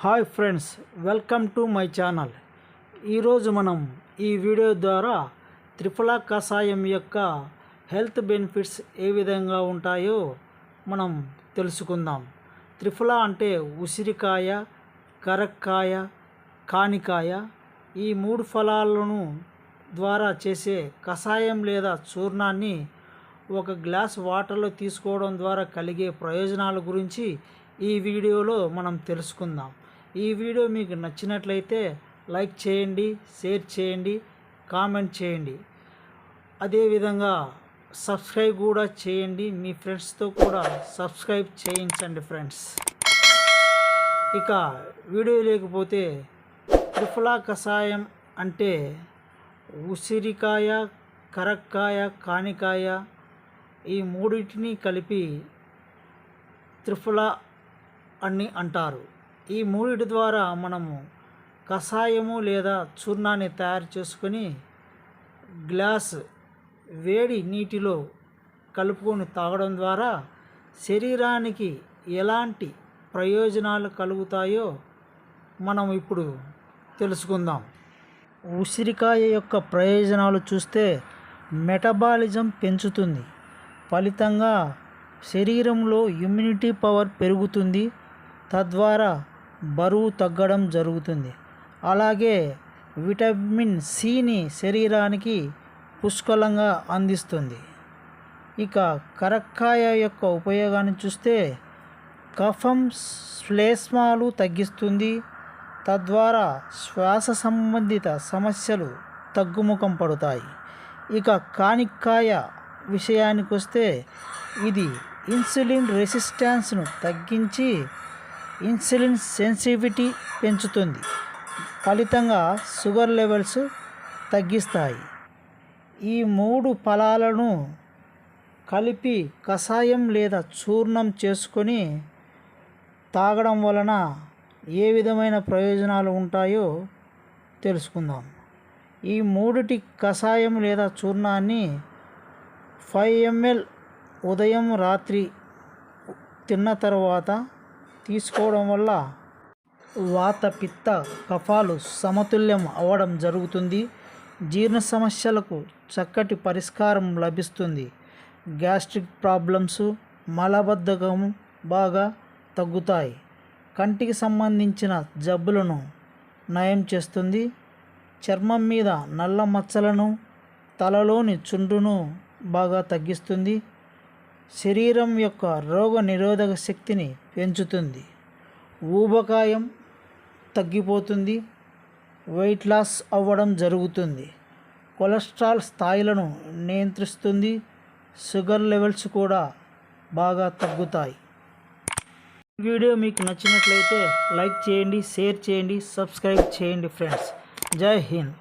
Hi friends, welcome to my channel. ఈరోజు మనం ఈ వీడియో ద్వారా త్రిఫలా కషాయం యొక్క హెల్త్ బెనిఫిట్స్ ఏ విధంగా ఉంటాయో మనం తెలుసుకుందాం. త్రిఫలా అంటే ఉసిరికాయ, కరక్కాయ, కానికాయ ఈ మూడు ఫలాలను ద్వారా చేసే కషాయం లేదా చూర్ణాన్ని ఒక గ్లాస్ వాటర్లో తీసుకోవడం ద్వారా కలిగే ప్రయోజనాల గురించి ఈ వీడియోలో మనం తెలుసుకుందాం. ఈ వీడియో మీకు నచ్చినట్లయితే లైక్ చేయండి, షేర్ చేయండి, కామెంట్ చేయండి. అదేవిధంగా సబ్స్క్రైబ్ కూడా చేయండి. మీ ఫ్రెండ్స్తో కూడా సబ్స్క్రైబ్ చేయించండి ఫ్రెండ్స్. ఇక వీడియో లేకపోతే త్రిఫలా కషాయం అంటే ఉసిరికాయ, కరక్కాయ, కానికాయ ఈ మూడింటిని కలిపి త్రిఫలా అని అంటారు. ఈ మూడిటి ద్వారా మనము కషాయము లేదా చూర్ణాన్ని తయారు చేసుకొని గ్లాస్ వేడి నీటిలో కలుపుకొని తాగడం ద్వారా శరీరానికి ఎలాంటి ప్రయోజనాలు కలుగుతాయో మనం ఇప్పుడు తెలుసుకుందాం. ఉసిరికాయ యొక్క ప్రయోజనాలు చూస్తే మెటబాలిజం పెంచుతుంది, ఫలితంగా శరీరంలో ఇమ్యూనిటీ పవర్ పెరుగుతుంది, తద్వారా బరువు తగ్గడం జరుగుతుంది. అలాగే విటమిన్ సిని శరీరానికి పుష్కలంగా అందిస్తుంది. ఇక కరక్కాయ యొక్క ఉపయోగాన్ని చూస్తే కఫం, శ్లేష్మాలు తగ్గిస్తుంది, తద్వారా శ్వాస సంబంధిత సమస్యలు తగ్గుముఖం పడతాయి. ఇక కానిక్కాయ విషయానికి వస్తే ఇది ఇన్సులిన్ రెసిస్టెన్స్ను తగ్గించి ఇన్సులిన్ సెన్సిటివిటీ పెంచుతుంది, ఫలితంగా షుగర్ లెవెల్స్ తగ్గిస్తాయి. ఈ మూడు ఫలాలను కలిపి కషాయం లేదా చూర్ణం చేసుకొని తాగడం వలన ఏ విధమైన ప్రయోజనాలు ఉంటాయో తెలుసుకుందాం. ఈ మూడిటి కషాయం లేదా చూర్ణాన్ని 5 ml ఉదయం రాత్రి తిన్న తర్వాత తీసుకోవడం వల్ల వాత, పిత్త, కఫాలు సమతుల్యం అవ్వడం జరుగుతుంది. జీర్ణ సమస్యలకు చక్కటి పరిష్కారం లభిస్తుంది. గ్యాస్ట్రిక్ ప్రాబ్లమ్స్, మలబద్ధకం బాగా తగ్గుతాయి. కంటికి సంబంధించిన జబ్బులను నయం చేస్తుంది. చర్మం మీద నల్ల మచ్చలను, తలలోని చుండ్రును బాగా తగ్గిస్తుంది. శరీరం యొక్క రోగ నిరోధక శక్తిని పెంచుతుంది. ఊబకాయం తగ్గిపోతుంది. వెయిట్ లాస్ అవ్వడం జరుగుతుంది. కొలెస్ట్రాల్ స్థాయిలను నియంత్రిస్తుంది. షుగర్ లెవెల్స్ కూడా బాగా తగ్గుతాయి. వీడియో మీకు నచ్చినట్లయితే లైక్ చేయండి, షేర్ చేయండి, సబ్స్క్రైబ్ చేయండి ఫ్రెండ్స్. జై హింద్.